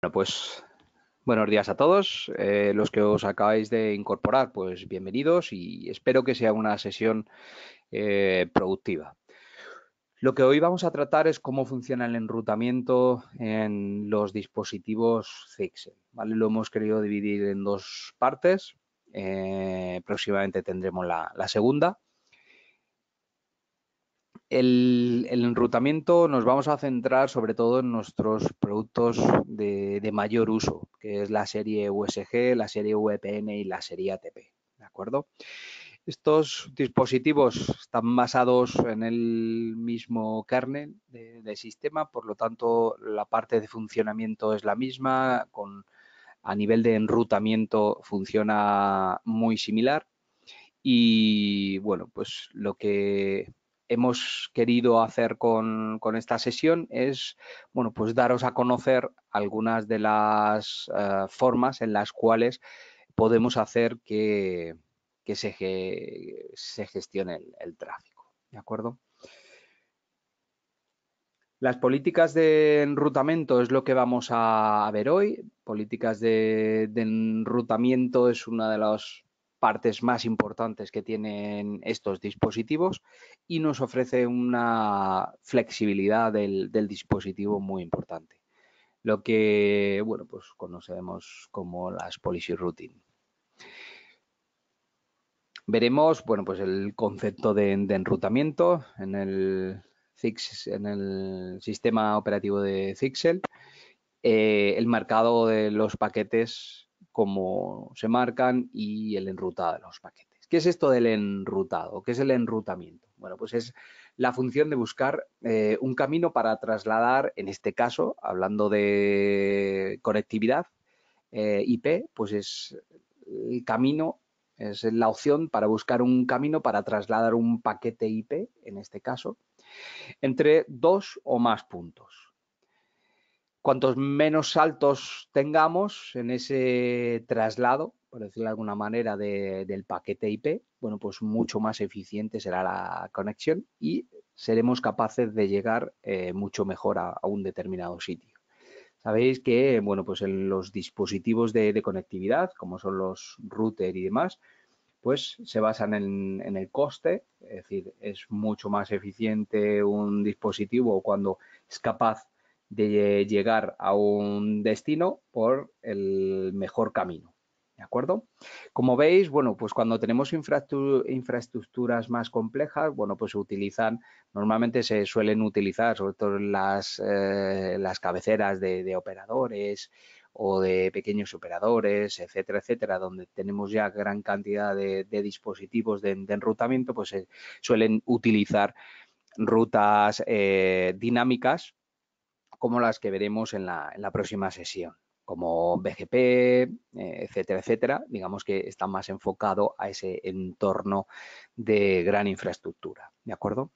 Bueno, pues buenos días a todos. Los que os acabáis de incorporar, pues bienvenidos y espero que sea una sesión productiva. Lo que hoy vamos a tratar es cómo funciona el enrutamiento en los dispositivos Zixel, ¿vale? Lo hemos querido dividir en dos partes. Próximamente tendremos la segunda. El enrutamiento nos vamos a centrar sobre todo en nuestros productos de mayor uso, que es la serie USG, la serie VPN y la serie ATP, ¿de acuerdo? Estos dispositivos están basados en el mismo kernel de sistema, por lo tanto la parte de funcionamiento es la misma, a nivel de enrutamiento funciona muy similar. Y bueno, pues lo que hemos querido hacer con esta sesión es, bueno, pues daros a conocer algunas de las formas en las cuales podemos hacer que se gestione el tráfico, ¿de acuerdo? Las políticas de enrutamiento es lo que vamos a ver hoy. Políticas de enrutamiento es una de las partes más importantes que tienen estos dispositivos y nos ofrece una flexibilidad del dispositivo muy importante. Lo que, bueno, pues conocemos como las policy routing. Veremos, bueno, pues el concepto de enrutamiento en el sistema operativo de Zixel, el marcado de los paquetes, cómo se marcan y el enrutado de los paquetes. ¿Qué es esto del enrutado? ¿Qué es el enrutamiento? Bueno, pues es la función de buscar un camino para trasladar, en este caso, hablando de conectividad IP, pues es el camino, es la opción para buscar un camino para trasladar un paquete IP, en este caso, entre dos o más puntos. Cuantos menos saltos tengamos en ese traslado, por decirlo de alguna manera, del paquete IP, bueno, pues mucho más eficiente será la conexión y seremos capaces de llegar mucho mejor a un determinado sitio. Sabéis que, bueno, pues en los dispositivos de conectividad, como son los routers y demás, pues se basan en el coste, es decir, es mucho más eficiente un dispositivo cuando es capaz de llegar a un destino por el mejor camino. ¿De acuerdo? Como veis, bueno, pues cuando tenemos infraestructuras más complejas, bueno, pues normalmente se suelen utilizar sobre todo las cabeceras de operadores o de pequeños operadores, etcétera, etcétera, donde tenemos ya gran cantidad de dispositivos de enrutamiento, pues se suelen utilizar rutas dinámicas como las que veremos en la próxima sesión, como BGP, etcétera, etcétera. Digamos que está más enfocado a ese entorno de gran infraestructura, ¿de acuerdo?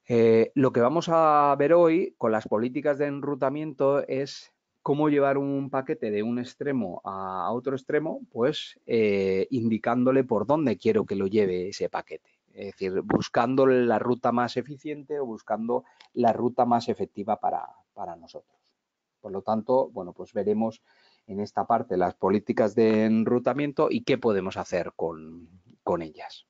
Lo que vamos a ver hoy con las políticas de enrutamiento es cómo llevar un paquete de un extremo a otro extremo, pues indicándole por dónde quiero que lo lleve ese paquete. Es decir, buscando la ruta más eficiente o buscando la ruta más efectiva para nosotros. Por lo tanto, bueno, pues veremos en esta parte las políticas de enrutamiento y qué podemos hacer con ellas.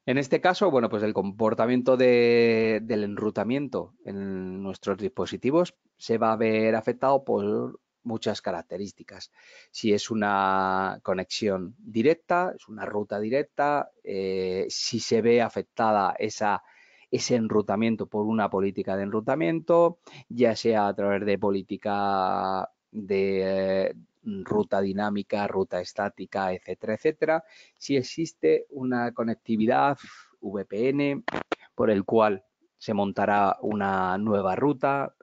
En este caso, bueno, pues el comportamiento del enrutamiento en nuestros dispositivos se va a ver afectado por muchas características. Si es una conexión directa, es una ruta directa, si se ve afectada ese enrutamiento por una política de enrutamiento, ya sea a través de política de ruta dinámica, ruta estática, etcétera, etcétera. Si existe una conectividad VPN por el cual se montará una nueva ruta,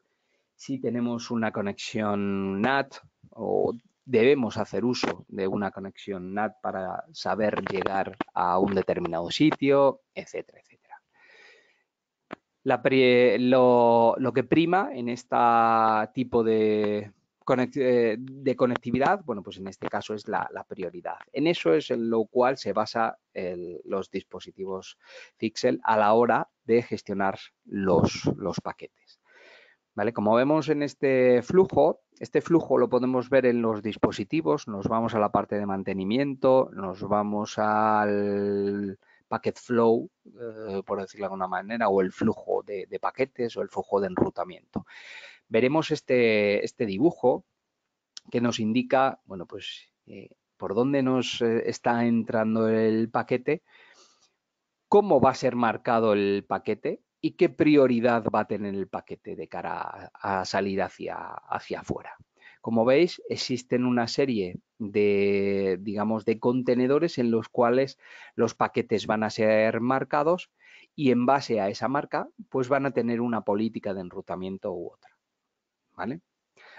si tenemos una conexión NAT o debemos hacer uso de una conexión NAT para saber llegar a un determinado sitio, etcétera, etcétera. Lo que prima en este tipo de conectividad, bueno, pues en este caso es la prioridad. En eso es en lo cual se basa los dispositivos Zixel a la hora de gestionar los paquetes. ¿Vale? Como vemos en este flujo lo podemos ver en los dispositivos, nos vamos a la parte de mantenimiento, nos vamos al packet flow, por decirlo de alguna manera, o el flujo de paquetes o el flujo de enrutamiento. Veremos este dibujo que nos indica, bueno, pues por dónde nos está entrando el paquete, cómo va a ser marcado el paquete y qué prioridad va a tener el paquete de cara a salir hacia afuera. Como veis, existen una serie de, digamos, de contenedores en los cuales los paquetes van a ser marcados y en base a esa marca, pues van a tener una política de enrutamiento u otra, ¿vale?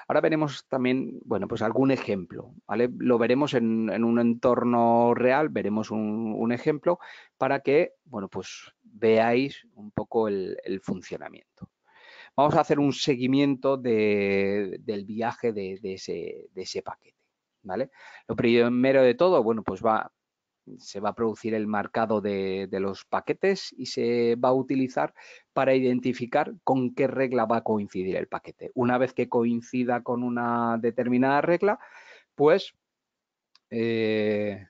Ahora veremos también, bueno, pues algún ejemplo, ¿vale? Lo veremos en un entorno real, veremos un ejemplo para que, bueno, pues veáis un poco el funcionamiento. Vamos a hacer un seguimiento del viaje de ese paquete, ¿vale? Lo primero de todo, bueno, pues se va a producir el marcado de los paquetes y se va a utilizar para identificar con qué regla va a coincidir el paquete. Una vez que coincida con una determinada regla, pues se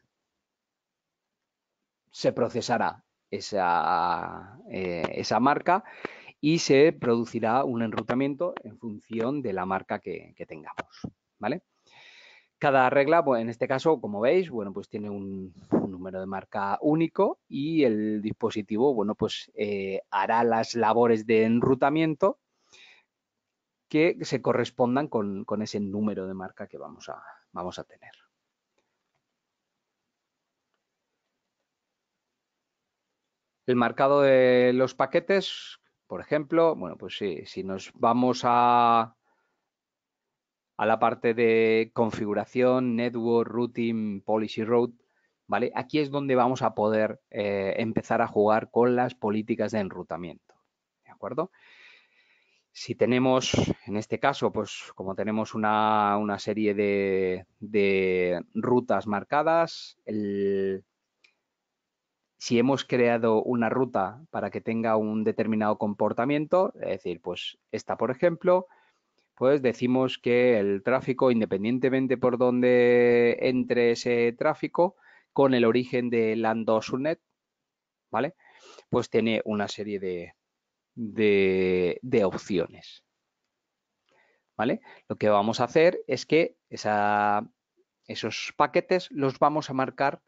procesará esa marca y se producirá un enrutamiento en función de la marca que tengamos, ¿vale? Cada regla, pues en este caso, como veis, bueno, pues tiene un número de marca único y el dispositivo, bueno, pues hará las labores de enrutamiento que se correspondan con ese número de marca que vamos a tener. El marcado de los paquetes, por ejemplo, bueno, pues sí, si nos vamos a la parte de configuración, network, routing, policy route, ¿vale? Aquí es donde vamos a poder empezar a jugar con las políticas de enrutamiento, ¿de acuerdo? Si tenemos, en este caso, pues como tenemos una serie de rutas marcadas, si hemos creado una ruta para que tenga un determinado comportamiento, es decir, pues esta, por ejemplo, pues decimos que el tráfico, independientemente por dónde entre ese tráfico, con el origen de LAN 2 subnet, ¿vale? Pues tiene una serie de opciones, ¿vale? Lo que vamos a hacer es que esos paquetes los vamos a marcar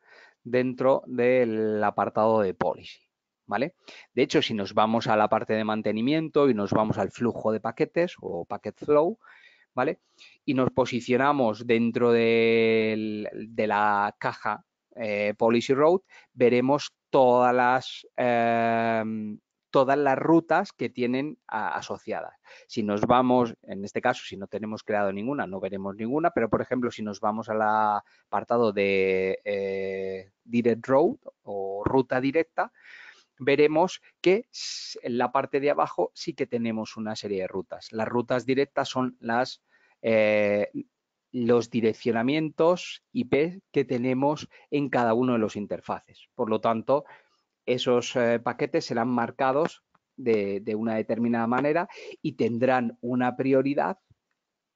dentro del apartado de policy, ¿vale? De hecho, si nos vamos a la parte de mantenimiento y nos vamos al flujo de paquetes o packet flow, ¿vale? Y nos posicionamos dentro de la caja Policy Road, veremos todas las rutas que tienen asociadas. Si nos vamos, en este caso, si no tenemos creado ninguna, no veremos ninguna, pero por ejemplo, si nos vamos al apartado de Direct Road o ruta directa, veremos que en la parte de abajo sí que tenemos una serie de rutas. Las rutas directas son los direccionamientos IP que tenemos en cada uno de los interfaces. Por lo tanto, esos paquetes serán marcados de una determinada manera y tendrán una prioridad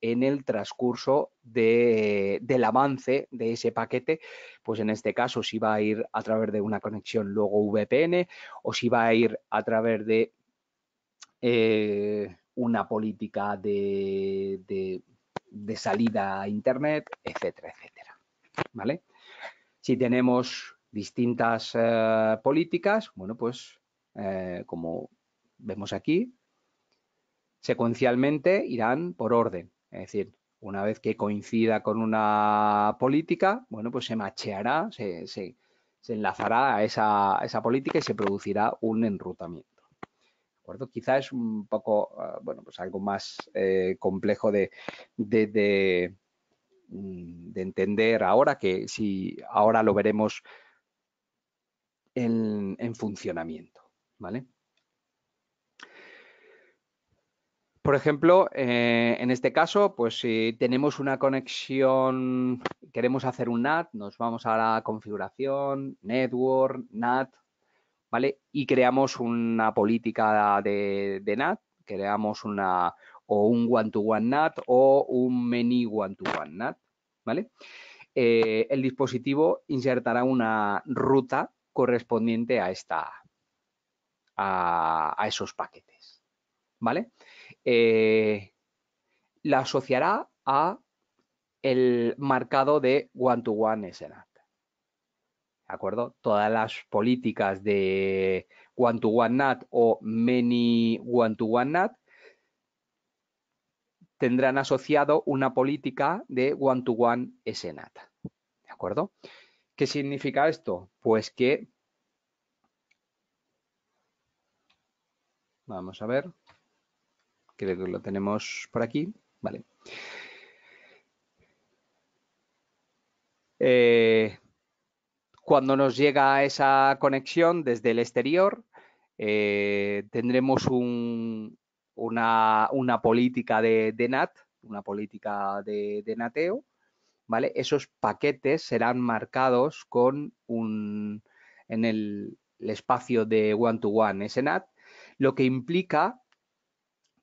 en el transcurso del avance de ese paquete, pues en este caso si va a ir a través de una conexión luego VPN o si va a ir a través de una política de salida a Internet, etcétera, etcétera. ¿Vale? Si tenemos distintas políticas, bueno, pues como vemos aquí, secuencialmente irán por orden. Es decir, una vez que coincida con una política, bueno, pues se macheará, se enlazará a esa política y se producirá un enrutamiento. ¿De acuerdo? Quizá es un poco, bueno, pues algo más complejo de entender ahora, que si ahora lo veremos en funcionamiento, ¿vale? Por ejemplo, en este caso, pues si tenemos una conexión, queremos hacer un NAT, nos vamos a la configuración, network, NAT, ¿vale? Y creamos una política de NAT creamos un one-to-one NAT o un many one-to-one NAT, ¿vale? El dispositivo insertará una ruta correspondiente a esos paquetes, ¿vale? La asociará a el marcado de one-to-one SNAT. ¿De acuerdo? Todas las políticas de one-to-one NAT o many one-to-one NAT tendrán asociado una política de one-to-one SNAT. ¿De acuerdo? ¿Qué significa esto? Pues que vamos a ver, creo que lo tenemos por aquí, vale. Cuando nos llega esa conexión desde el exterior, tendremos una política de NAT, una política de nateo, ¿vale? Esos paquetes serán marcados con en el espacio de one-to-one SNAT, lo que implica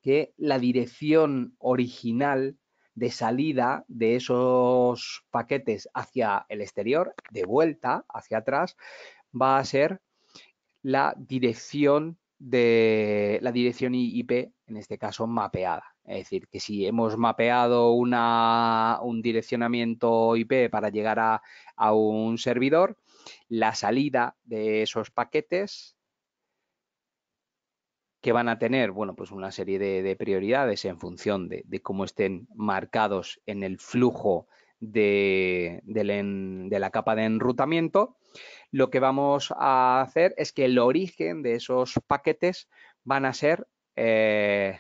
que la dirección original de salida de esos paquetes hacia el exterior, de vuelta hacia atrás, va a ser la dirección IP, en este caso mapeada. Es decir, que si hemos mapeado un direccionamiento IP para llegar a un servidor, la salida de esos paquetes que van a tener, bueno, pues una serie de prioridades en función de cómo estén marcados en el flujo de la capa de enrutamiento, lo que vamos a hacer es que el origen de esos paquetes van a ser el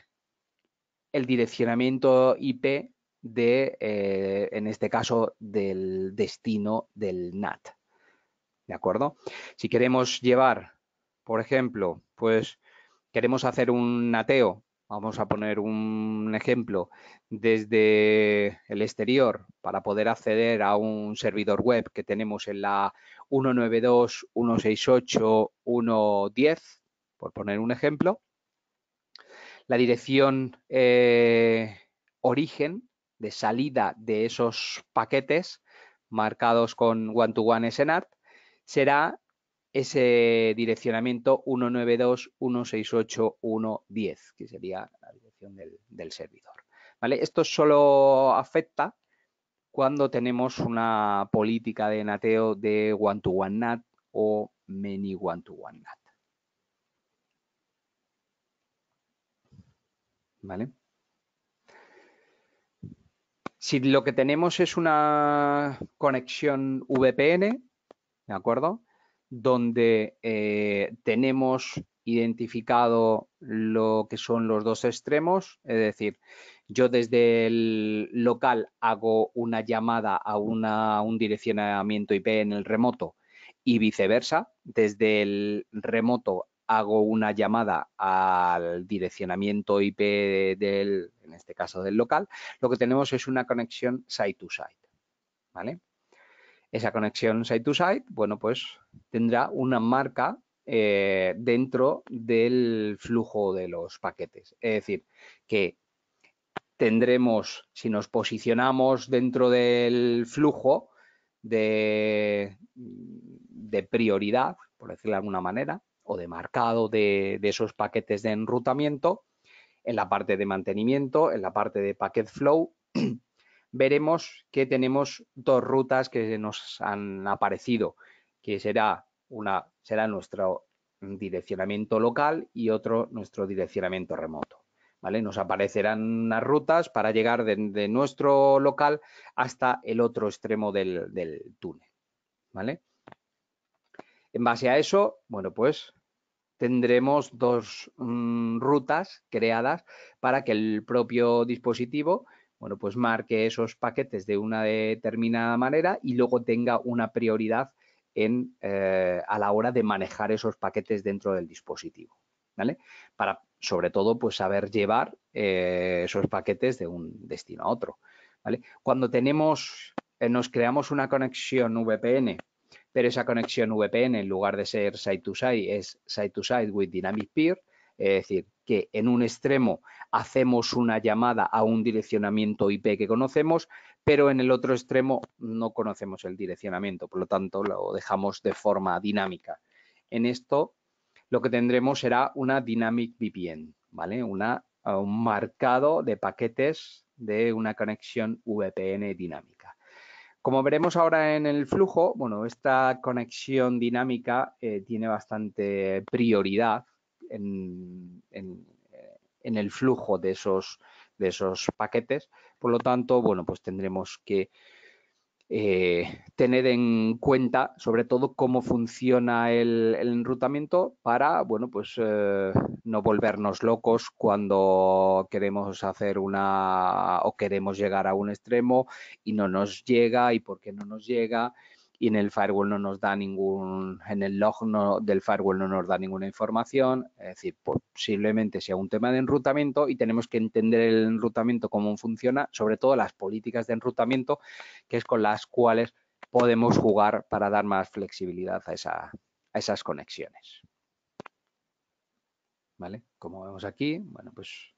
direccionamiento IP en este caso, del destino del NAT. ¿De acuerdo? Si queremos llevar, por ejemplo, pues queremos hacer un nateo, vamos a poner un ejemplo, desde el exterior para poder acceder a un servidor web que tenemos en la 192.168.1.10, por poner un ejemplo. La dirección origen de salida de esos paquetes marcados con one-to-one SNAT será ese direccionamiento 192.168.1.10, que sería la dirección del servidor. ¿Vale? Esto solo afecta cuando tenemos una política de nateo de one-to-one NAT o many one-to-one NAT. ¿Vale? Si lo que tenemos es una conexión VPN, ¿de acuerdo? Donde tenemos identificado lo que son los dos extremos, es decir, yo desde el local hago una llamada a un direccionamiento IP en el remoto y viceversa, desde el remoto hago una llamada al direccionamiento IP en este caso del local, lo que tenemos es una conexión site-to-site, ¿vale? Esa conexión site-to-site, bueno, pues tendrá una marca dentro del flujo de los paquetes. Es decir, que tendremos, si nos posicionamos dentro del flujo de prioridad, por decirlo de alguna manera, o de marcado de esos paquetes de enrutamiento, en la parte de mantenimiento, en la parte de packet flow, veremos que tenemos dos rutas que nos han aparecido, que será nuestro direccionamiento local y otro nuestro direccionamiento remoto. ¿Vale? Nos aparecerán unas rutas para llegar de nuestro local hasta el otro extremo del túnel. ¿Vale? En base a eso, bueno, pues tendremos dos rutas creadas para que el propio dispositivo, bueno, pues marque esos paquetes de una determinada manera y luego tenga una prioridad a la hora de manejar esos paquetes dentro del dispositivo, ¿vale? Para, sobre todo, pues saber llevar esos paquetes de un destino a otro, ¿vale? Cuando nos creamos una conexión VPN, pero esa conexión VPN, en lugar de ser site-to-site, es site-to-site with dynamic peer, es decir, que en un extremo hacemos una llamada a un direccionamiento IP que conocemos, pero en el otro extremo no conocemos el direccionamiento, por lo tanto lo dejamos de forma dinámica. En esto lo que tendremos será una Dynamic VPN, ¿vale? Un marcado de paquetes de una conexión VPN dinámica. Como veremos ahora en el flujo, bueno, esta conexión dinámica tiene bastante prioridad en el flujo de esos paquetes. Por lo tanto, bueno, pues tendremos que tener en cuenta sobre todo cómo funciona el enrutamiento para, bueno, pues no volvernos locos cuando queremos hacer o queremos llegar a un extremo y no nos llega, y por qué no nos llega, y en el firewall no nos da en el log del firewall no nos da ninguna información. Es decir, posiblemente sea un tema de enrutamiento y tenemos que entender el enrutamiento, cómo funciona, sobre todo las políticas de enrutamiento, que es con las cuales podemos jugar para dar más flexibilidad a esas conexiones. ¿Vale? Como vemos aquí, bueno, pues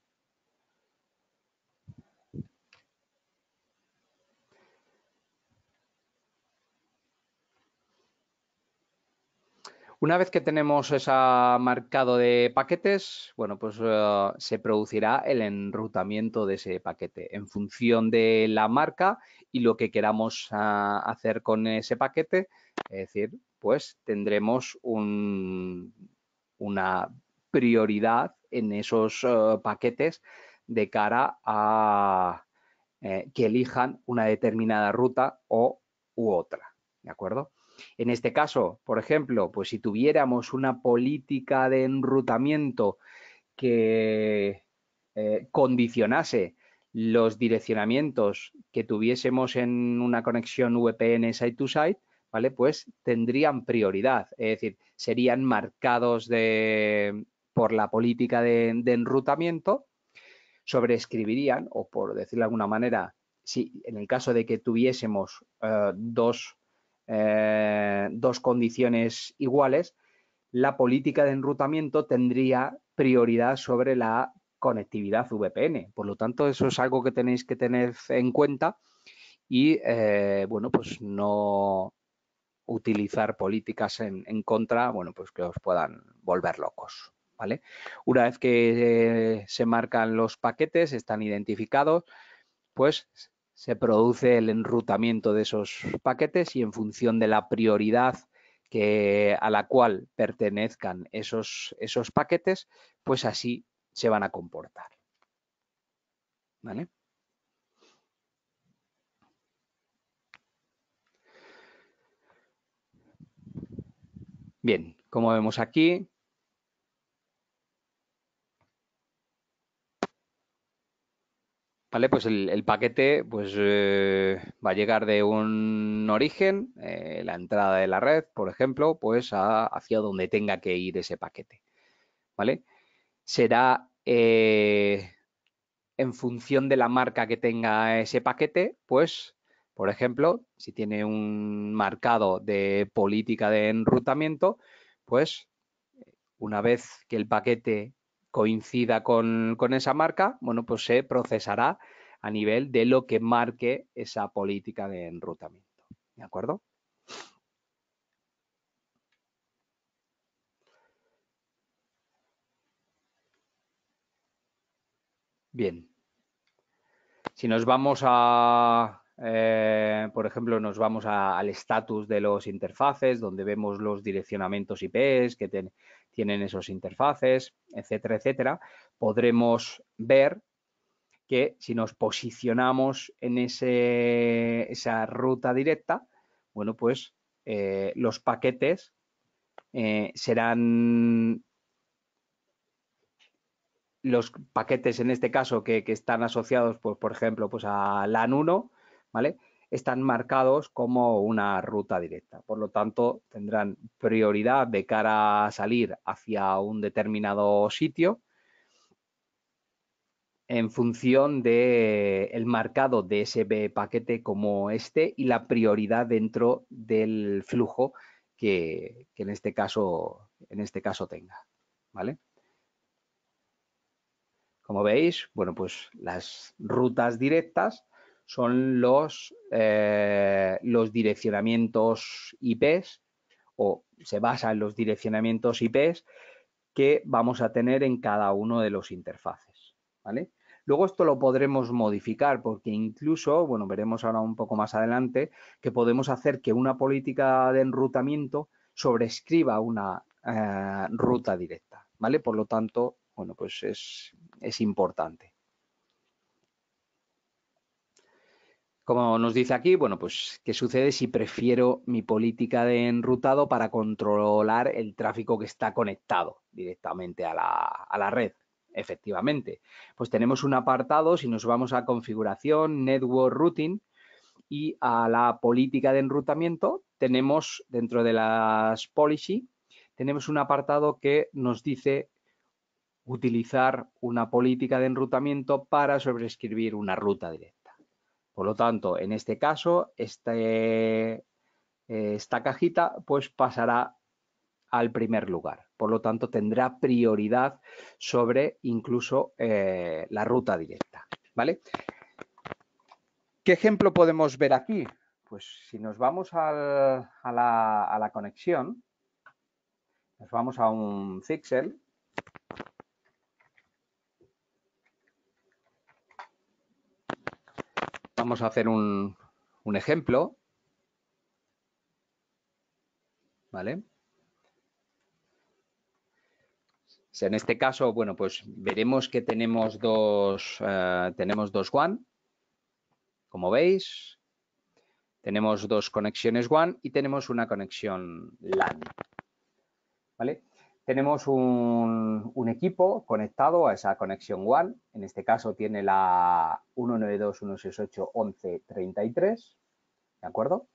una vez que tenemos ese marcado de paquetes, bueno, pues se producirá el enrutamiento de ese paquete en función de la marca y lo que queramos hacer con ese paquete. Es decir, pues tendremos una prioridad en esos paquetes de cara a que elijan una determinada ruta u otra. ¿De acuerdo? En este caso, por ejemplo, pues si tuviéramos una política de enrutamiento que condicionase los direccionamientos que tuviésemos en una conexión VPN site-to-site, ¿vale? Pues tendrían prioridad, es decir, serían marcados por la política de enrutamiento, sobreescribirían, o por decirlo de alguna manera, si en el caso de que tuviésemos dos condiciones iguales, la política de enrutamiento tendría prioridad sobre la conectividad VPN. Por lo tanto, eso es algo que tenéis que tener en cuenta y, bueno, pues no utilizar políticas en contra, bueno, pues que os puedan volver locos, ¿vale? Una vez que se marcan los paquetes, están identificados, pues se produce el enrutamiento de esos paquetes y en función de la prioridad a la cual pertenezcan esos paquetes, pues así se van a comportar. ¿Vale? Bien, como vemos aquí, ¿vale? Pues el paquete pues, va a llegar de un origen, la entrada de la red, por ejemplo, pues hacia donde tenga que ir ese paquete. ¿Vale? Será en función de la marca que tenga ese paquete, pues, por ejemplo, si tiene un marcado de política de enrutamiento, pues una vez que el paquete coincida con esa marca, bueno, pues se procesará a nivel de lo que marque esa política de enrutamiento. ¿De acuerdo? Bien. Si nos vamos por ejemplo, nos vamos al estatus de los interfaces, donde vemos los direccionamientos IPs que tienen esos interfaces, etcétera, etcétera, podremos ver que si nos posicionamos en esa ruta directa, bueno, pues los paquetes serán los paquetes en este caso que están asociados, pues, por ejemplo, pues a LAN 1, ¿vale? Están marcados como una ruta directa. Por lo tanto, tendrán prioridad de cara a salir hacia un determinado sitio en función del marcado de ese paquete como este y la prioridad dentro del flujo que en este caso tenga, ¿vale? Como veis, bueno, pues las rutas directas son los direccionamientos IPs o se basa en los direccionamientos IPs que vamos a tener en cada uno de los interfaces, ¿vale? Luego esto lo podremos modificar porque incluso, bueno, veremos ahora un poco más adelante, que podemos hacer que una política de enrutamiento sobrescriba una ruta directa, ¿vale? Por lo tanto, bueno, pues es importante. Como nos dice aquí, bueno, pues, ¿qué sucede si prefiero mi política de enrutado para controlar el tráfico que está conectado directamente a la red? Efectivamente, pues tenemos un apartado, si nos vamos a configuración, network routing y a la política de enrutamiento, tenemos dentro de las policy, tenemos un apartado que nos dice utilizar una política de enrutamiento para sobreescribir una ruta directa. Por lo tanto, en este caso, esta cajita pues pasará al primer lugar. Por lo tanto, tendrá prioridad sobre incluso la ruta directa, ¿vale? ¿Qué ejemplo podemos ver aquí? Pues si nos vamos a la conexión, nos vamos a un Zixel. Vamos a hacer un ejemplo, ¿vale? En este caso, bueno, pues veremos que tenemos dos WAN, como veis. Tenemos dos conexiones WAN y tenemos una conexión LAN, ¿vale? Tenemos un equipo conectado a esa conexión WAN. En este caso tiene la 192.168.11.33, ¿de acuerdo?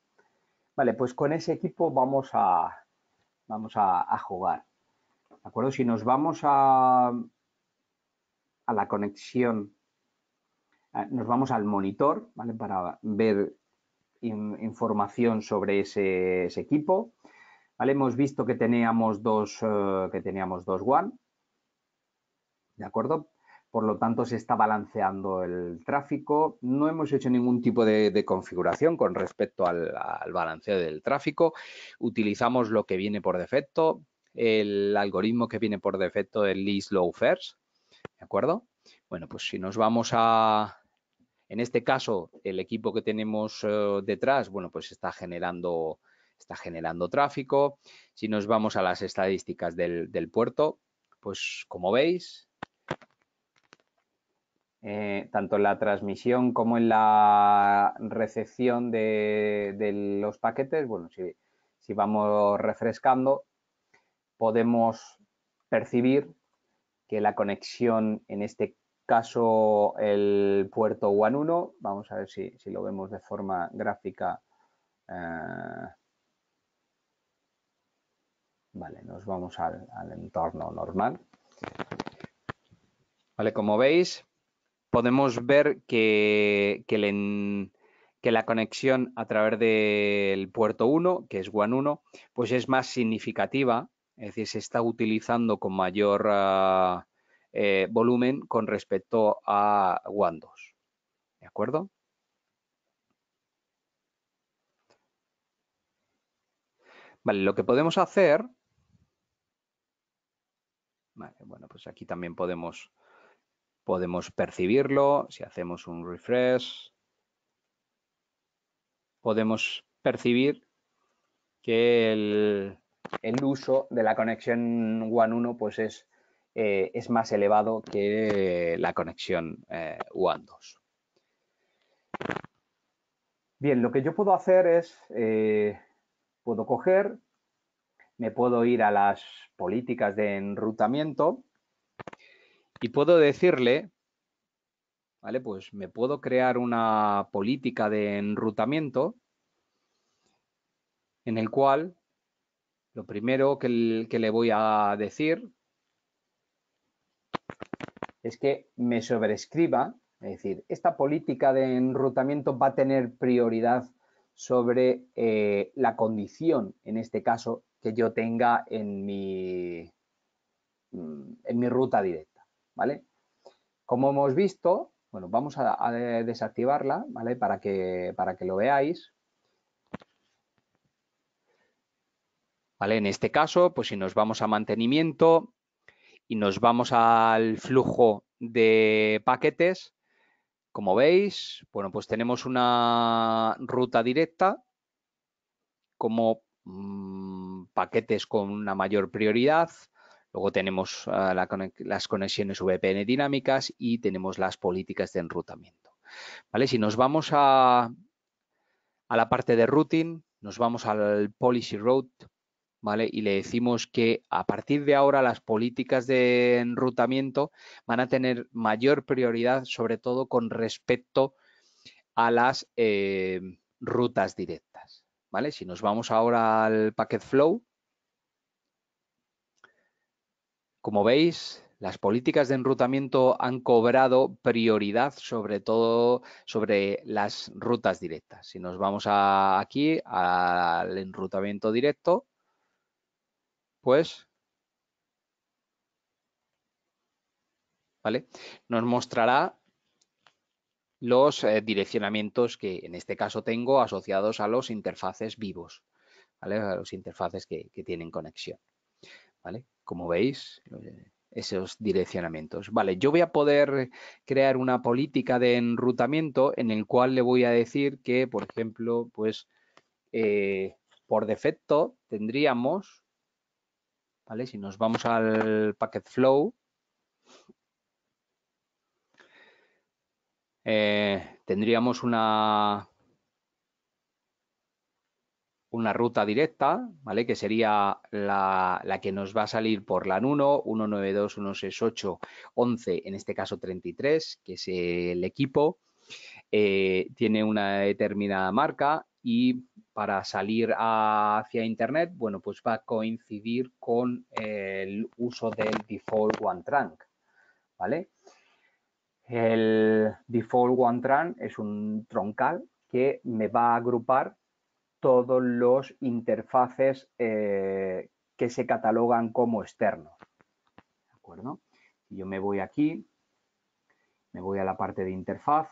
Vale, pues con ese equipo vamos a jugar, ¿de acuerdo? Si nos vamos a la conexión, nos vamos al monitor, ¿vale? Para ver información sobre ese equipo. ¿Vale? Hemos visto que teníamos dos WAN, ¿de acuerdo? Por lo tanto, se está balanceando el tráfico. No hemos hecho ningún tipo de configuración con respecto al balanceo del tráfico. Utilizamos lo que viene por defecto, el algoritmo que viene por defecto del least low first, ¿de acuerdo? Bueno, pues si nos vamos en este caso, el equipo que tenemos detrás, bueno, pues está generando tráfico. Si nos vamos a las estadísticas del puerto, pues como veis, tanto en la transmisión como en la recepción de los paquetes, bueno, si vamos refrescando, podemos percibir que la conexión, en este caso el puerto WAN 1, vamos a ver si lo vemos de forma gráfica. Vale, nos vamos al entorno normal. Vale, como veis, podemos ver que la conexión a través del puerto 1, que es WAN 1, pues es más significativa, es decir, se está utilizando con mayor volumen con respecto a WAN 2. ¿De acuerdo? Vale, lo que podemos hacer, vale, bueno, pues aquí también podemos percibirlo. Si hacemos un refresh, podemos percibir que el uso de la conexión WAN 1 pues es más elevado que la conexión WAN 2. Bien, lo que yo puedo hacer es, puedo coger, me puedo ir a las políticas de enrutamiento y puedo decirle, ¿vale? Pues me puedo crear una política de enrutamiento en el cual lo primero que le voy a decir es que me sobrescriba, es decir, esta política de enrutamiento va a tener prioridad sobre la condición, en este caso, que yo tenga en mi ruta directa, ¿vale? Como hemos visto, bueno, vamos a desactivarla, ¿vale? Para que lo veáis. ¿Vale? En este caso, pues si nos vamos a mantenimiento y nos vamos al flujo de paquetes, como veis, bueno, pues tenemos una ruta directa como paquetes con una mayor prioridad. Luego tenemos las conexiones VPN dinámicas y tenemos las políticas de enrutamiento. ¿Vale? Si nos vamos a la parte de routing, nos vamos al policy route, ¿vale? Y le decimos que a partir de ahora las políticas de enrutamiento van a tener mayor prioridad, sobre todo con respecto a las rutas directas, ¿vale? Si nos vamos ahora al packet flow, como veis, las políticas de enrutamiento han cobrado prioridad sobre todo sobre las rutas directas. Si nos vamos aquí al enrutamiento directo, pues, ¿vale? Nos mostrará los direccionamientos que en este caso tengo asociados a los interfaces vivos, ¿vale? A los interfaces que tienen conexión, ¿vale? Como veis, esos direccionamientos. Vale, yo voy a poder crear una política de enrutamiento en el cual le voy a decir que, por ejemplo, pues por defecto tendríamos, ¿vale? Si nos vamos al packet flow, tendríamos una ruta directa, ¿vale? Que sería la que nos va a salir por LAN 1, 192, 168, 11, en este caso 33, que es el equipo. Tiene una determinada marca y para salir hacia Internet, bueno, pues va a coincidir con el uso del default one trunk, ¿vale? El default one trunk es un troncal que me va a agrupar todos los interfaces que se catalogan como externos. ¿De acuerdo? Si yo me voy aquí, me voy a la parte de interfaz,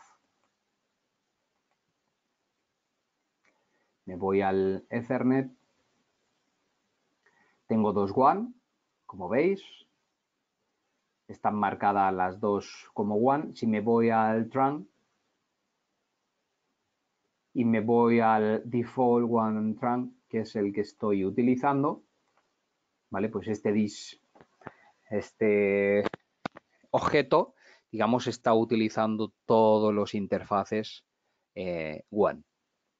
me voy al Ethernet, tengo dos WAN, como veis, están marcadas las dos como WAN. Si me voy al trunk y me voy al default one trunk, que es el que estoy utilizando, ¿vale? Pues este objeto, digamos, está utilizando todos los interfaces WAN,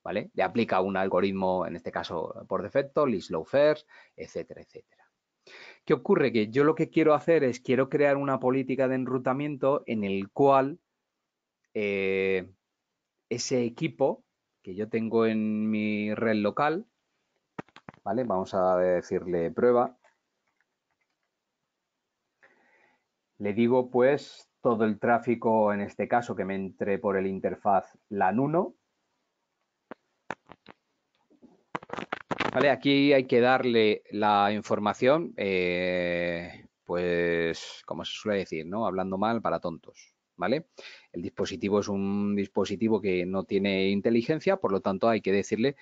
¿vale? Le aplica un algoritmo, en este caso por defecto, least low first, etcétera, etcétera. ¿Qué ocurre? Que yo lo que quiero hacer es, quiero crear una política de enrutamiento en el cual ese equipo que yo tengo en mi red local, ¿vale? Vamos a decirle prueba. Le digo pues todo el tráfico, en este caso, que me entre por el interfaz LAN 1. Vale, aquí hay que darle la información, pues como se suele decir, ¿no? Hablando mal para tontos, ¿vale? El dispositivo es un dispositivo que no tiene inteligencia, por lo tanto hay que decirle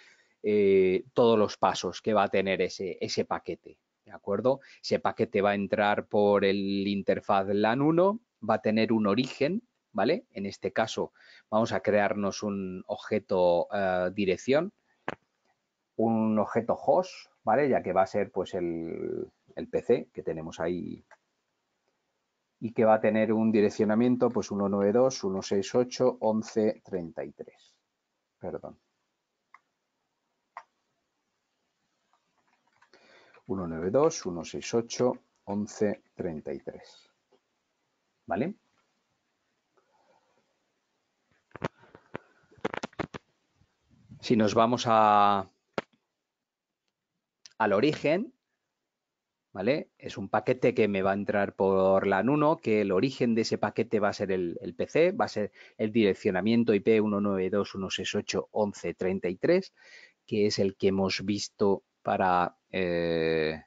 todos los pasos que va a tener ese paquete, ¿de acuerdo? Ese paquete va a entrar por el interfaz LAN 1, va a tener un origen, ¿vale? En este caso vamos a crearnos un objeto dirección, un objeto host, ¿vale? Ya que va a ser pues el PC que tenemos ahí y que va a tener un direccionamiento pues 192, 168, 11, 33. Perdón. 192, 168, 11, 33. ¿Vale? Si nos vamos al origen, ¿vale? Es un paquete que me va a entrar por LAN 1, que el origen de ese paquete va a ser el PC, va a ser el direccionamiento IP 192.168.11.33, que es el que hemos visto para que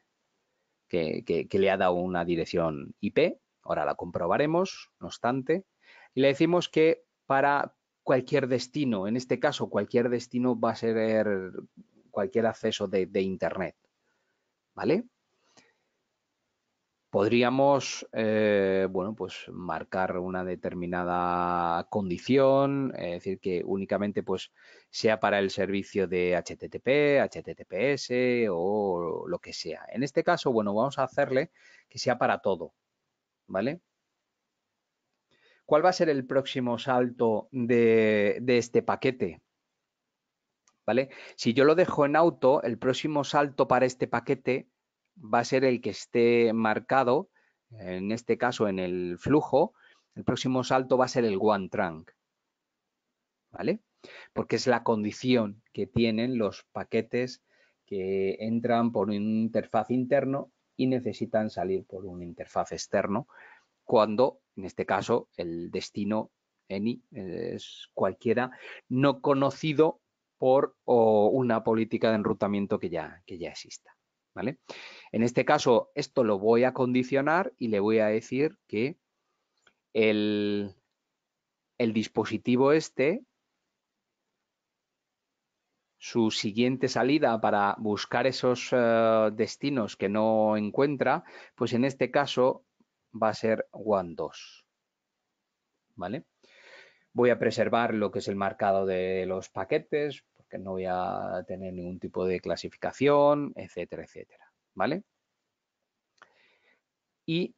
le ha dado una dirección IP. Ahora la comprobaremos, no obstante, y le decimos que para cualquier destino, en este caso cualquier destino va a ser cualquier acceso de Internet, ¿vale? Podríamos, bueno, pues marcar una determinada condición, es decir, que únicamente pues sea para el servicio de HTTP, HTTPS o lo que sea. En este caso, bueno, vamos a hacerle que sea para todo, ¿vale? ¿Cuál va a ser el próximo salto de este paquete? ¿Vale? Si yo lo dejo en auto, el próximo salto para este paquete va a ser el que esté marcado, en este caso en el flujo, el próximo salto va a ser el one trunk, ¿vale? Porque es la condición que tienen los paquetes que entran por una interfaz interno y necesitan salir por una interfaz externo, cuando, en este caso, el destino ENI es cualquiera no conocido por una política de enrutamiento que ya exista. ¿Vale? En este caso, esto lo voy a condicionar y le voy a decir que el dispositivo este, su siguiente salida para buscar esos destinos que no encuentra, pues en este caso va a ser WAN2. ¿Vale? Voy a preservar lo que es el marcado de los paquetes, porque no voy a tener ningún tipo de clasificación, etcétera, etcétera. ¿Vale? Y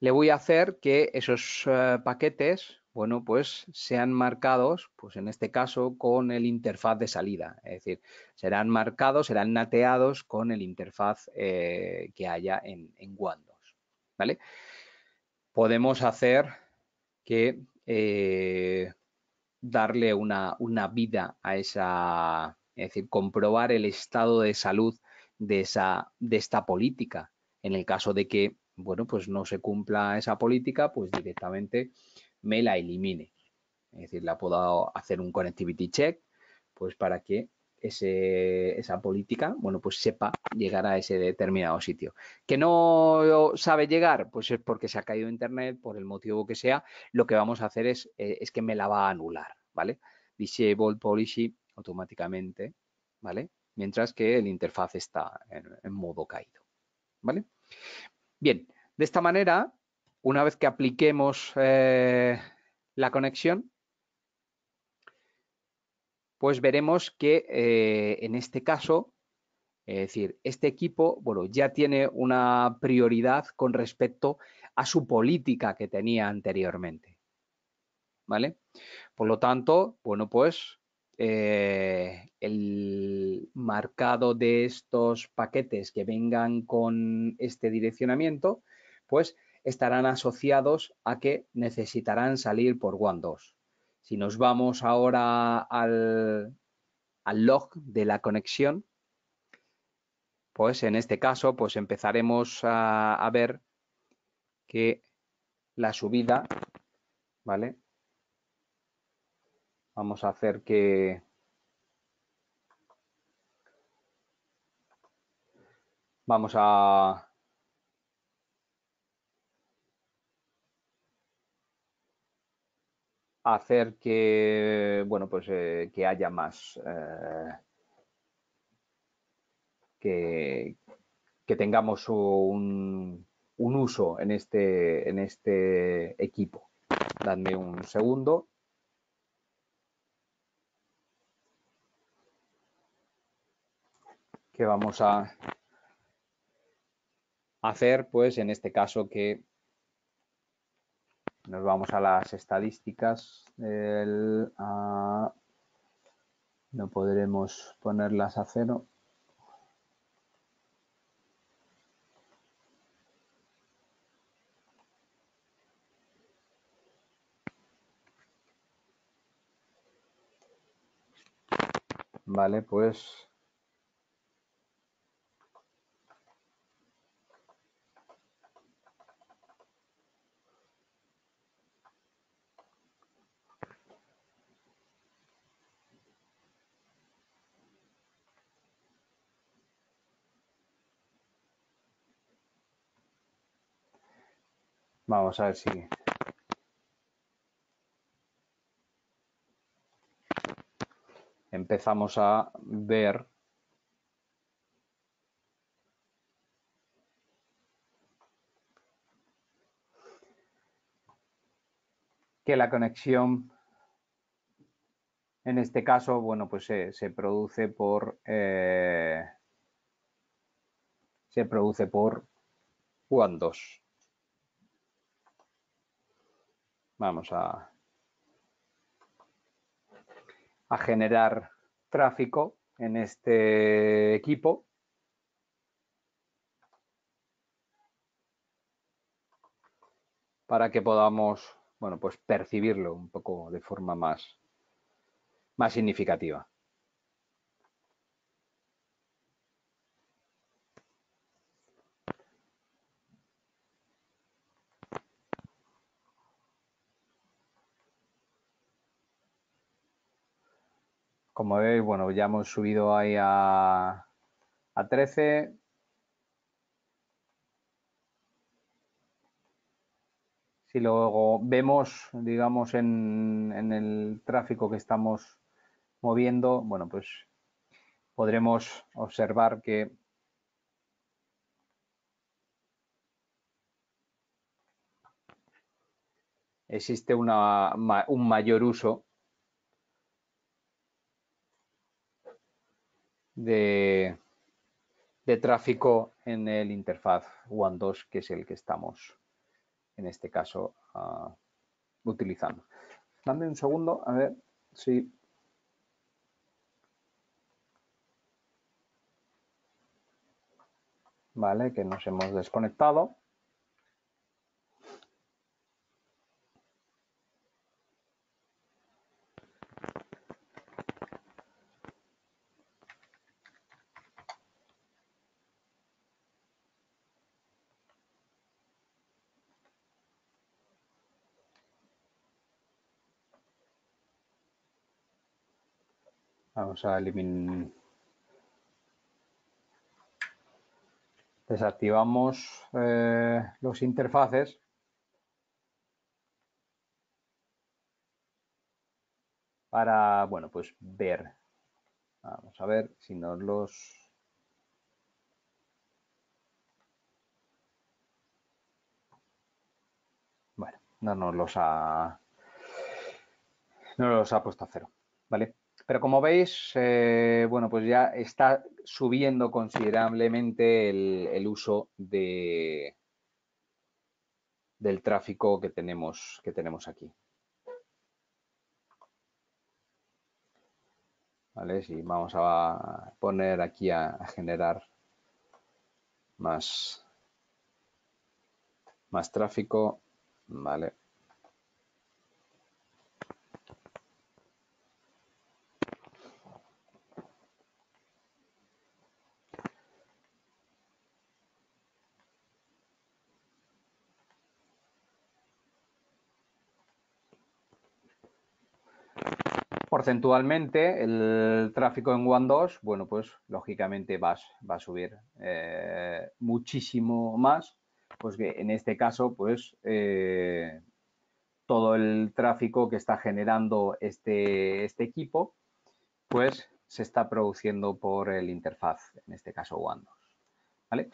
le voy a hacer que esos paquetes, bueno, pues sean marcados, pues en este caso, con el interfaz de salida. Es decir, serán marcados, serán nateados con el interfaz que haya en Windows. ¿Vale? Podemos hacer que darle una vida a esa, es decir, comprobar el estado de salud de esta política. En el caso de que, bueno, pues no se cumpla esa política, pues directamente me la elimine. Es decir, la puedo hacer un connectivity check, pues para que esa política, bueno, pues sepa llegar a ese determinado sitio. ¿Que no sabe llegar? Pues es porque se ha caído internet, por el motivo que sea. Lo que vamos a hacer es que me la va a anular, ¿vale? Disable policy automáticamente, ¿vale? Mientras que el interfaz está en modo caído, ¿vale? Bien, de esta manera, una vez que apliquemos la conexión, pues veremos que en este caso, es decir, este equipo, bueno, ya tiene una prioridad con respecto a su política que tenía anteriormente, ¿vale? Por lo tanto, bueno, pues el marcado de estos paquetes que vengan con este direccionamiento, pues estarán asociados a que necesitarán salir por WAN2. Si nos vamos ahora al log de la conexión, pues en este caso pues empezaremos a ver que la subida, ¿vale? Vamos a hacer que vamos a hacer que, bueno, pues que haya más, que, que tengamos un uso en este equipo. Dadme un segundo. Que vamos a hacer, pues en este caso que nos vamos a las estadísticas. No podremos ponerlas a cero. Vale, pues Vamos a ver si empezamos a ver que la conexión en este caso, bueno, pues se produce por WAN2. Vamos a generar tráfico en este equipo. Para que podamos, bueno, pues percibirlo un poco de forma más significativa. Como veis, bueno, ya hemos subido ahí a 13. Si luego vemos, digamos, en el tráfico que estamos moviendo, bueno, pues podremos observar que existe un mayor uso de tráfico en el interfaz WAN2, que es el que estamos en este caso utilizando. Dame un segundo, a ver si... Vale, que nos hemos desconectado. Vamos a eliminar. Desactivamos los interfaces. Para, bueno, pues ver. Vamos a ver si nos los... Bueno, no nos los ha puesto a cero, ¿vale? Pero como veis, bueno, pues ya está subiendo considerablemente el uso del tráfico que tenemos aquí. ¿Vale? Si vamos a poner aquí a generar más tráfico, ¿vale? Porcentualmente, el tráfico en WAN2, bueno, pues lógicamente va a subir muchísimo más, pues que en este caso, pues todo el tráfico que está generando este equipo, pues se está produciendo por el interfaz, en este caso WAN2, ¿vale?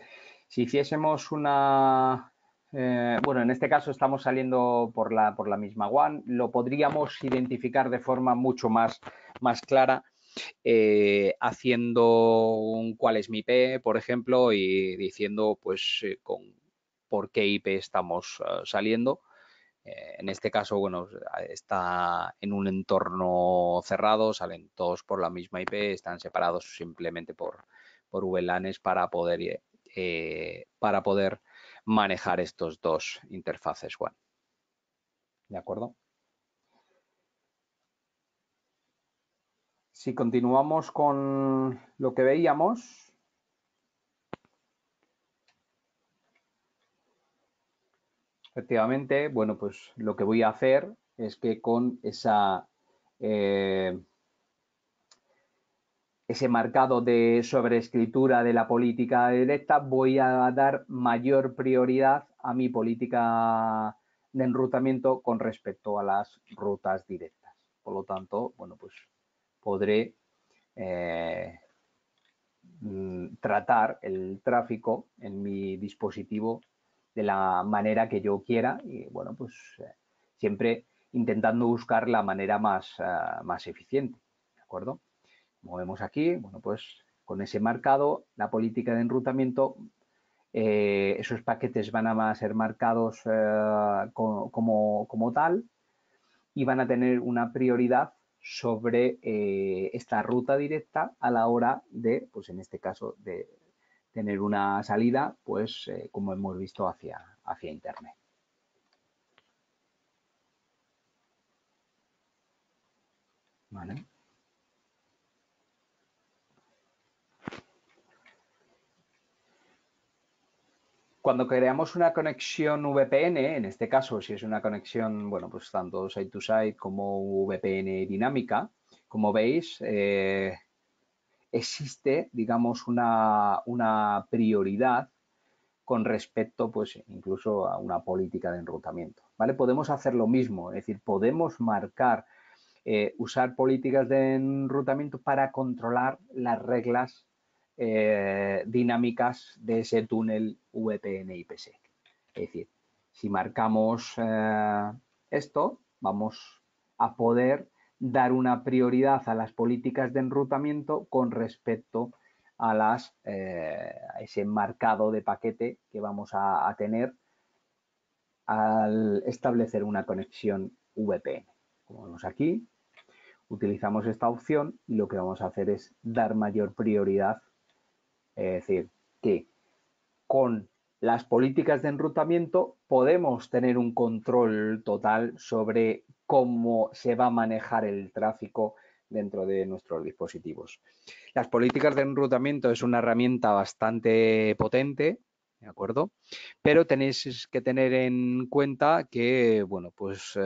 Si hiciésemos una... bueno, en este caso estamos saliendo por la misma WAN, lo podríamos identificar de forma mucho más clara haciendo un cuál es mi IP, por ejemplo, y diciendo pues por qué IP estamos saliendo. En este caso, bueno, está en un entorno cerrado, salen todos por la misma IP, están separados simplemente por VLANs para poder manejar estos dos interfaces WAN. ¿De acuerdo? Si continuamos con lo que veíamos, efectivamente, bueno, pues lo que voy a hacer es que con ese marcado de sobreescritura de la política directa voy a dar mayor prioridad a mi política de enrutamiento con respecto a las rutas directas. Por lo tanto, bueno, pues podré tratar el tráfico en mi dispositivo de la manera que yo quiera y, bueno, pues siempre intentando buscar la manera más eficiente, ¿de acuerdo? Como vemos aquí, bueno, pues con ese marcado, la política de enrutamiento, esos paquetes van a ser marcados como tal y van a tener una prioridad sobre esta ruta directa a la hora de, pues en este caso, de tener una salida, pues como hemos visto, hacia Internet. ¿Vale? Cuando creamos una conexión VPN, en este caso, si es una conexión, bueno, pues tanto site-to-site como VPN dinámica, como veis, existe, digamos, una prioridad con respecto, pues, incluso a una política de enrutamiento, ¿vale? Podemos hacer lo mismo, es decir, podemos marcar, usar políticas de enrutamiento para controlar las reglas dinámicas de ese túnel VPN IPsec. Es decir, si marcamos esto, vamos a poder dar una prioridad a las políticas de enrutamiento con respecto a ese marcado de paquete que vamos a tener al establecer una conexión VPN. Como vemos aquí, utilizamos esta opción y lo que vamos a hacer es dar mayor prioridad, es decir, que con las políticas de enrutamiento podemos tener un control total sobre cómo se va a manejar el tráfico dentro de nuestros dispositivos. Las políticas de enrutamiento es una herramienta bastante potente, ¿de acuerdo? Pero tenéis que tener en cuenta que, bueno, pues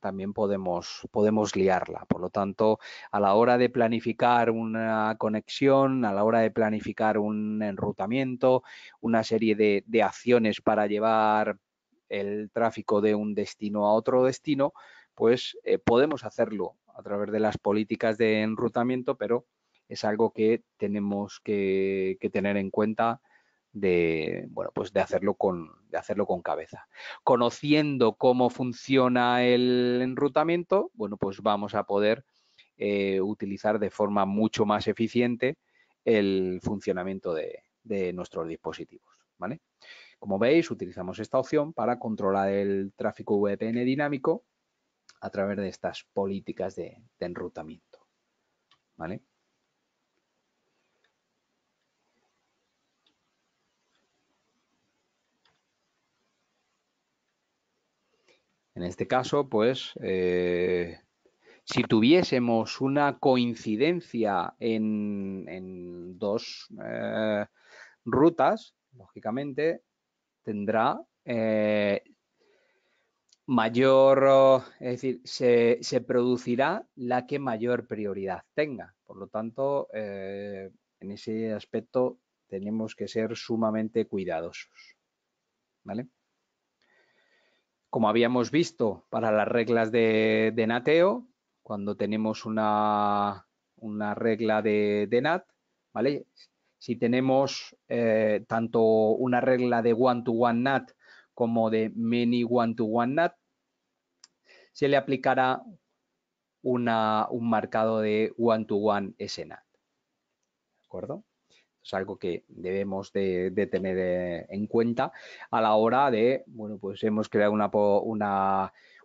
también podemos liarla. Por lo tanto, a la hora de planificar una conexión, a la hora de planificar un enrutamiento, una serie de acciones para llevar el tráfico de un destino a otro destino, pues podemos hacerlo a través de las políticas de enrutamiento, pero es algo que tenemos que tener en cuenta bueno, pues de hacerlo con cabeza. Conociendo cómo funciona el enrutamiento, bueno, pues vamos a poder utilizar de forma mucho más eficiente el funcionamiento de nuestros dispositivos, ¿vale? Como veis, utilizamos esta opción para controlar el tráfico VPN dinámico a través de estas políticas de enrutamiento, ¿vale? En este caso, pues, si tuviésemos una coincidencia en dos rutas, lógicamente tendrá mayor, es decir, se producirá la que mayor prioridad tenga. Por lo tanto, en ese aspecto tenemos que ser sumamente cuidadosos, ¿vale? Como habíamos visto para las reglas de nateo, cuando tenemos una regla de NAT, ¿vale? Si tenemos tanto una regla de one-to-one NAT como de many one-to-one NAT, se le aplicará un marcado de one-to-one SNAT. ¿De acuerdo? Es algo que debemos de tener en cuenta a la hora de, bueno, pues hemos creado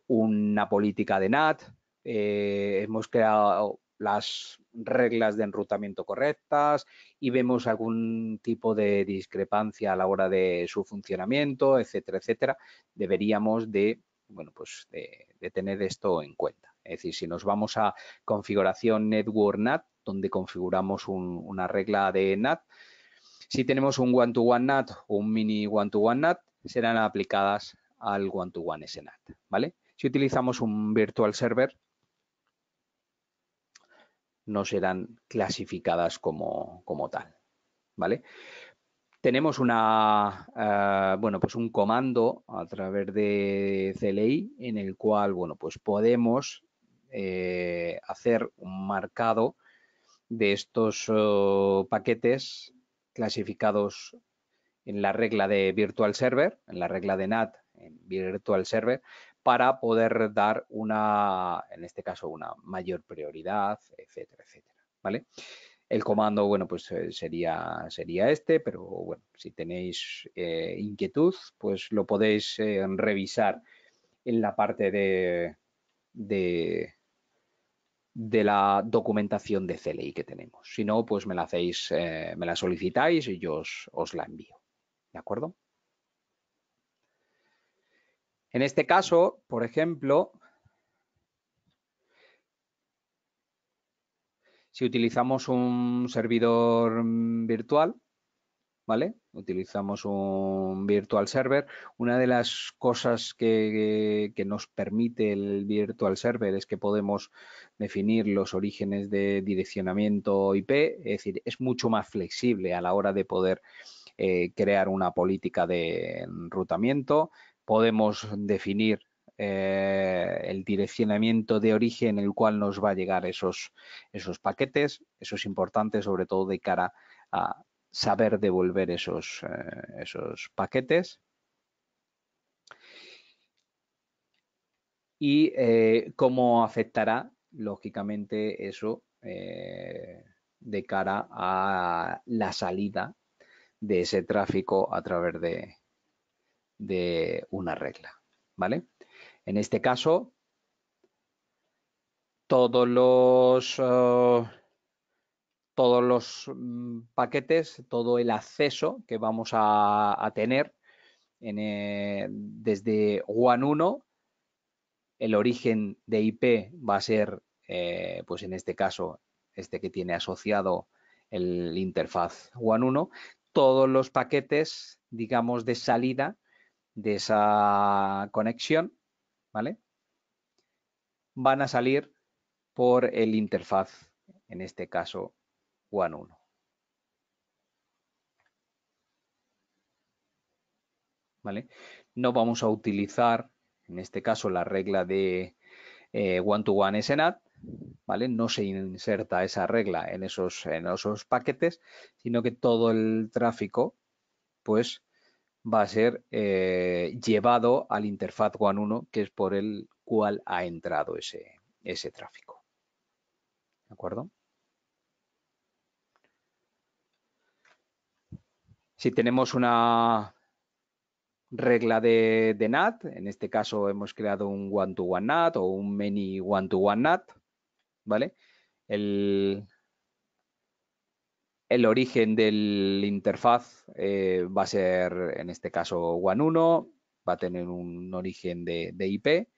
una política de NAT, hemos creado las reglas de enrutamiento correctas y vemos algún tipo de discrepancia a la hora de su funcionamiento, etcétera, etcétera. Deberíamos de, bueno, pues de tener esto en cuenta. Es decir, si nos vamos a configuración Network NAT, donde configuramos una regla de NAT, si tenemos un one-to-one NAT o un mini one-to-one NAT, serán aplicadas al one-to-one SNAT, ¿vale? Si utilizamos un virtual server, no serán clasificadas como tal, ¿vale? tenemos bueno, pues un comando a través de CLI en el cual, bueno, pues podemos hacer un marcado de estos paquetes clasificados en la regla de Virtual Server, en la regla de NAT en Virtual Server, para poder dar en este caso, una mayor prioridad, etcétera, etcétera, ¿vale? El comando, bueno, pues sería este, pero bueno, si tenéis inquietud, pues lo podéis revisar en la parte de, de la documentación de CLI que tenemos. Si no, pues me la hacéis, me la solicitáis y yo os la envío. ¿De acuerdo? En este caso, por ejemplo, si utilizamos un servidor virtual, ¿vale? Utilizamos un virtual server. Una de las cosas que nos permite el virtual server es que podemos definir los orígenes de direccionamiento IP, es decir, es mucho más flexible a la hora de poder crear una política de enrutamiento. Podemos definir el direccionamiento de origen en el cual nos va a llegar esos paquetes. Eso es importante, sobre todo de cara a saber devolver esos paquetes. Y cómo afectará, lógicamente, eso de cara a la salida de ese tráfico a través de una regla, ¿vale? En este caso, todos los paquetes, todo el acceso que vamos a tener desde WAN 1, el origen de IP va a ser, pues en este caso, este que tiene asociado el interfaz WAN 1, todos los paquetes, digamos, de salida de esa conexión, ¿vale? Van a salir por el interfaz, en este caso, WAN 1. ¿Vale? No vamos a utilizar, en este caso, la regla de one-to-one SNAT, ¿vale? No se inserta esa regla en esos paquetes, sino que todo el tráfico, pues, va a ser llevado al interfaz WAN 1, que es por el cual ha entrado ese tráfico. ¿De acuerdo? Si tenemos una regla de NAT, en este caso hemos creado un one-to-one NAT o un many one-to-one NAT, ¿vale? El origen del interfaz va a ser, en este caso, WAN 1, va a tener un origen de IP.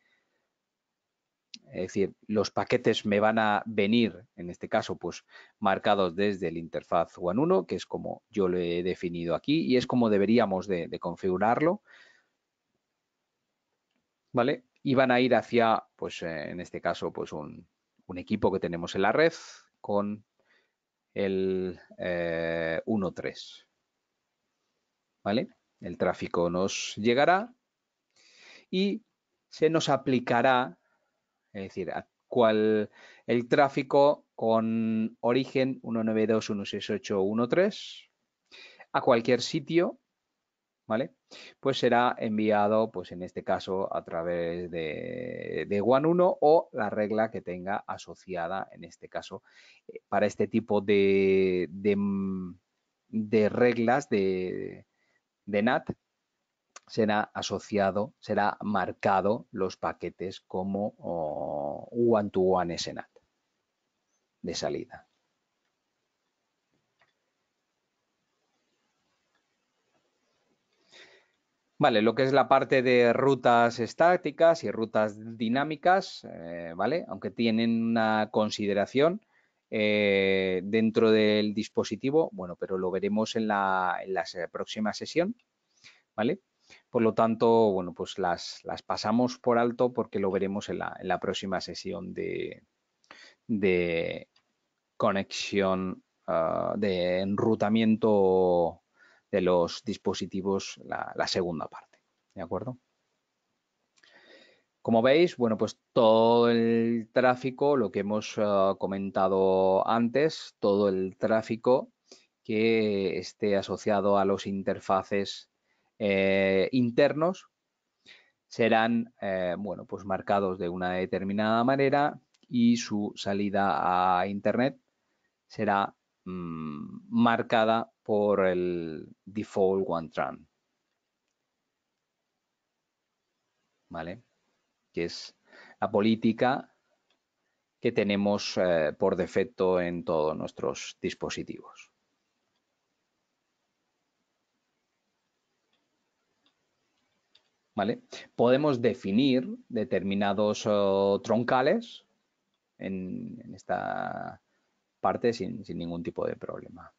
Es decir, los paquetes me van a venir, en este caso, pues marcados desde el interfaz WAN 1, que es como yo lo he definido aquí y es como deberíamos de configurarlo, ¿vale? Y van a ir hacia, pues en este caso, pues un equipo que tenemos en la red con el 1.3, ¿vale? El tráfico nos llegará y se nos aplicará, es decir, el tráfico con origen 192.168.1.3 a cualquier sitio, ¿vale? Pues será enviado, pues en este caso, a través de WAN 1 o la regla que tenga asociada, en este caso, para este tipo de reglas de NAT, será marcado los paquetes como one-to-one SNAT de salida. Vale, lo que es la parte de rutas estáticas y rutas dinámicas, ¿vale? Aunque tienen una consideración dentro del dispositivo, bueno, pero lo veremos en la próxima sesión, ¿vale? Por lo tanto, bueno, pues las pasamos por alto porque lo veremos en la próxima sesión de conexión, de enrutamiento de los dispositivos la segunda parte. ¿De acuerdo? Como veis, bueno, pues todo el tráfico, lo que hemos comentado antes, todo el tráfico que esté asociado a los interfaces internos serán, bueno, pues marcados de una determinada manera y su salida a Internet será marcada por el default one-tran, ¿vale? Que es la política que tenemos por defecto en todos nuestros dispositivos. ¿Vale? Podemos definir determinados troncales en esta parte sin ningún tipo de problema.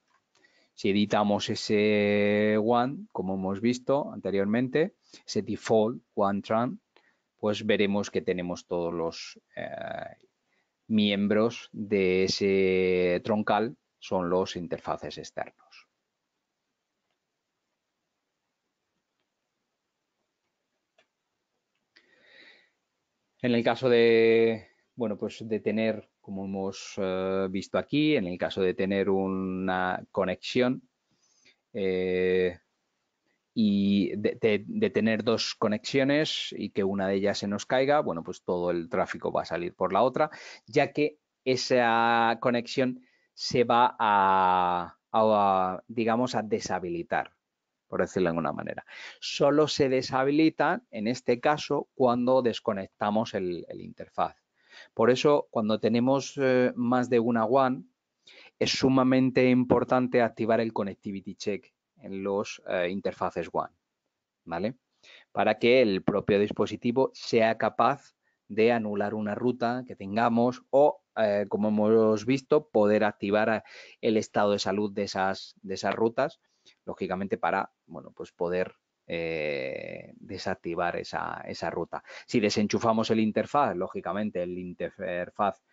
Si editamos ese one, como hemos visto anteriormente, ese default one tran, pues veremos que tenemos todos los miembros de ese troncal son los interfaces externos. En el caso de, bueno, pues de tener, como hemos visto aquí, en el caso de tener una conexión y de tener dos conexiones y que una de ellas se nos caiga, bueno, pues todo el tráfico va a salir por la otra, ya que esa conexión se va digamos, a deshabilitar, por decirlo de alguna manera. Solo se deshabilita, en este caso, cuando desconectamos el interfaz. Por eso, cuando tenemos más de una WAN, es sumamente importante activar el Connectivity Check en los interfaces WAN, ¿vale? Para que el propio dispositivo sea capaz de anular una ruta que tengamos o, como hemos visto, poder activar el estado de salud de esas rutas, lógicamente para, bueno, pues poder desactivar esa ruta. Si desenchufamos el interfaz, lógicamente el interfaz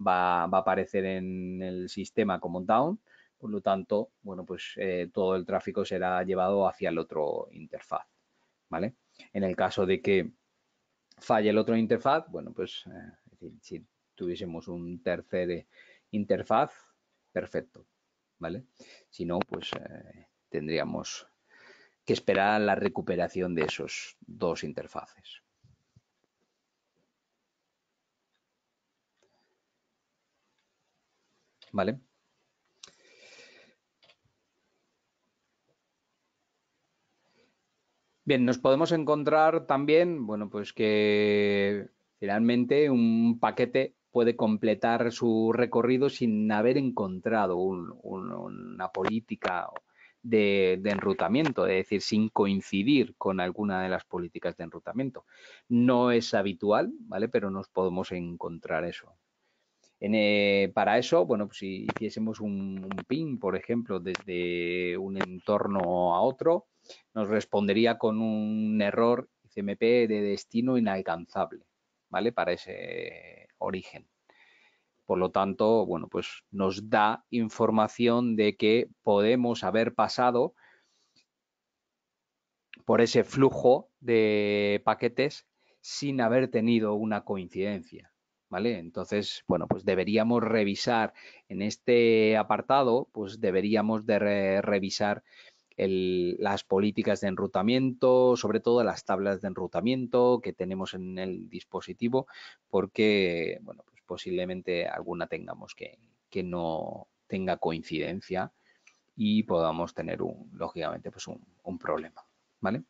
va a aparecer en el sistema como down, por lo tanto, bueno, pues todo el tráfico será llevado hacia el otro interfaz, ¿vale? En el caso de que falle el otro interfaz, bueno, pues si tuviésemos un tercer interfaz, perfecto, ¿vale? Si no, pues tendríamos que esperar a la recuperación de esos dos interfaces. ¿Vale? Bien, nos podemos encontrar también, bueno, pues que finalmente un paquete puede completar su recorrido sin haber encontrado una política de enrutamiento, es decir, sin coincidir con alguna de las políticas de enrutamiento. No es habitual, ¿vale? Pero nos podemos encontrar eso. Para eso, bueno, pues si hiciésemos un ping, por ejemplo, desde un entorno a otro, nos respondería con un error CMP de destino inalcanzable, ¿vale? Para ese origen. Por lo tanto, bueno, pues nos da información de que podemos haber pasado por ese flujo de paquetes sin haber tenido una coincidencia, ¿vale? Entonces, bueno, pues deberíamos revisar en este apartado, pues deberíamos de revisar las políticas de enrutamiento, sobre todo las tablas de enrutamiento que tenemos en el dispositivo, porque, bueno, pues posiblemente alguna tengamos que no tenga coincidencia y podamos tener, lógicamente, pues un problema, ¿vale?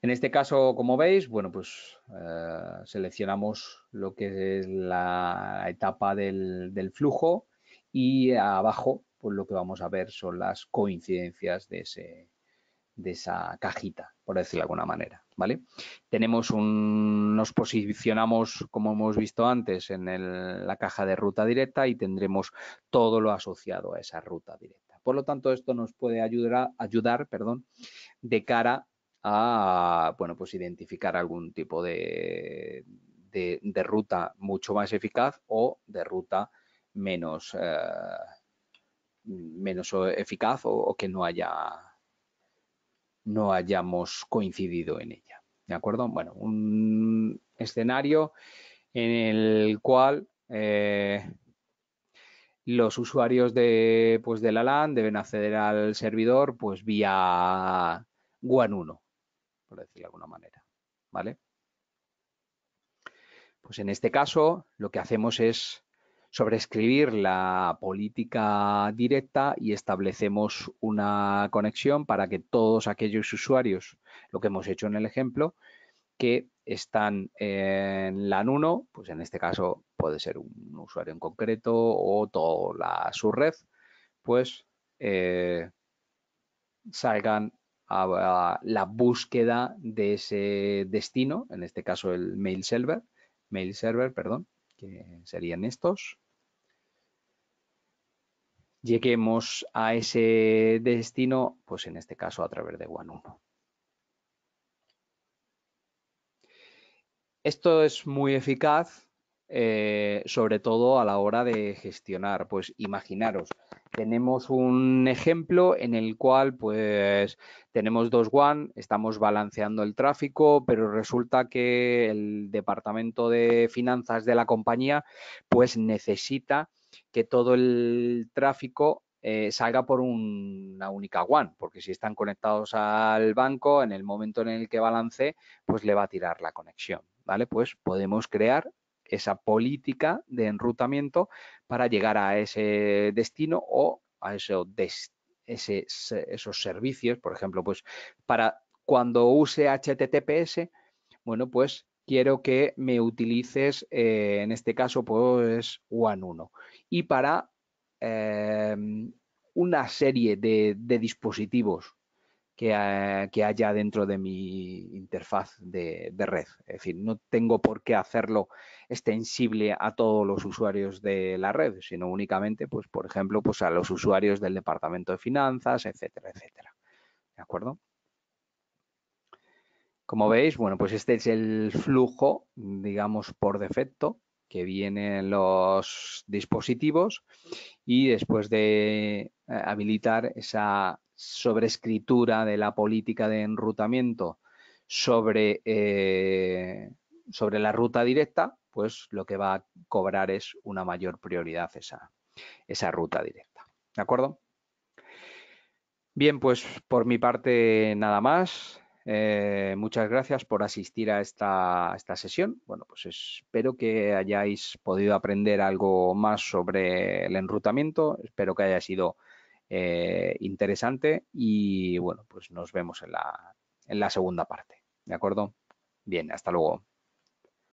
En este caso, como veis, bueno, pues seleccionamos lo que es la etapa del flujo y abajo, pues lo que vamos a ver son las coincidencias de esa cajita, por decirlo de alguna manera, ¿vale? Nos posicionamos, como hemos visto antes, en la caja de ruta directa y tendremos todo lo asociado a esa ruta directa. Por lo tanto, esto nos puede ayudar, perdón, de cara a, bueno, pues identificar algún tipo de ruta mucho más eficaz o de ruta menos menos eficaz o que no hayamos coincidido en ella. ¿De acuerdo? Bueno, un escenario en el cual los usuarios de la LAN deben acceder al servidor pues vía WAN 1, por decirlo de alguna manera. ¿Vale? Pues en este caso lo que hacemos es sobreescribir la política directa y establecemos una conexión para que todos aquellos usuarios, lo que hemos hecho en el ejemplo, que están en LAN 1, pues en este caso puede ser un usuario en concreto o toda la subred, pues salgan a la búsqueda de ese destino, en este caso el mail server, perdón, que serían estos. Lleguemos a ese destino, pues en este caso a través de WAN 1. Esto es muy eficaz, sobre todo a la hora de gestionar. Pues imaginaros, tenemos un ejemplo en el cual pues tenemos dos WAN, estamos balanceando el tráfico, pero resulta que el departamento de finanzas de la compañía pues necesita que todo el tráfico salga por una única WAN, porque si están conectados al banco, en el momento en el que balance, pues le va a tirar la conexión, ¿vale? Pues podemos crear esa política de enrutamiento para llegar a ese destino o a esos servicios, por ejemplo, pues para cuando use HTTPS, bueno, pues quiero que me utilices, en este caso, pues WAN 1. Y para una serie de dispositivos que haya dentro de mi interfaz de red. Es decir, no tengo por qué hacerlo extensible a todos los usuarios de la red, sino únicamente, pues, por ejemplo, pues a los usuarios del departamento de finanzas, etcétera, etcétera. ¿De acuerdo? Como veis, bueno, pues este es el flujo, digamos, por defecto que vienen los dispositivos y después de habilitar esa sobreescritura de la política de enrutamiento sobre, sobre la ruta directa, pues lo que va a cobrar es una mayor prioridad esa ruta directa. ¿De acuerdo? Bien, pues por mi parte nada más. Muchas gracias por asistir a esta sesión. Bueno, pues espero que hayáis podido aprender algo más sobre el enrutamiento. Espero que haya sido interesante y bueno, pues nos vemos en la segunda parte. ¿De acuerdo? Bien, hasta luego.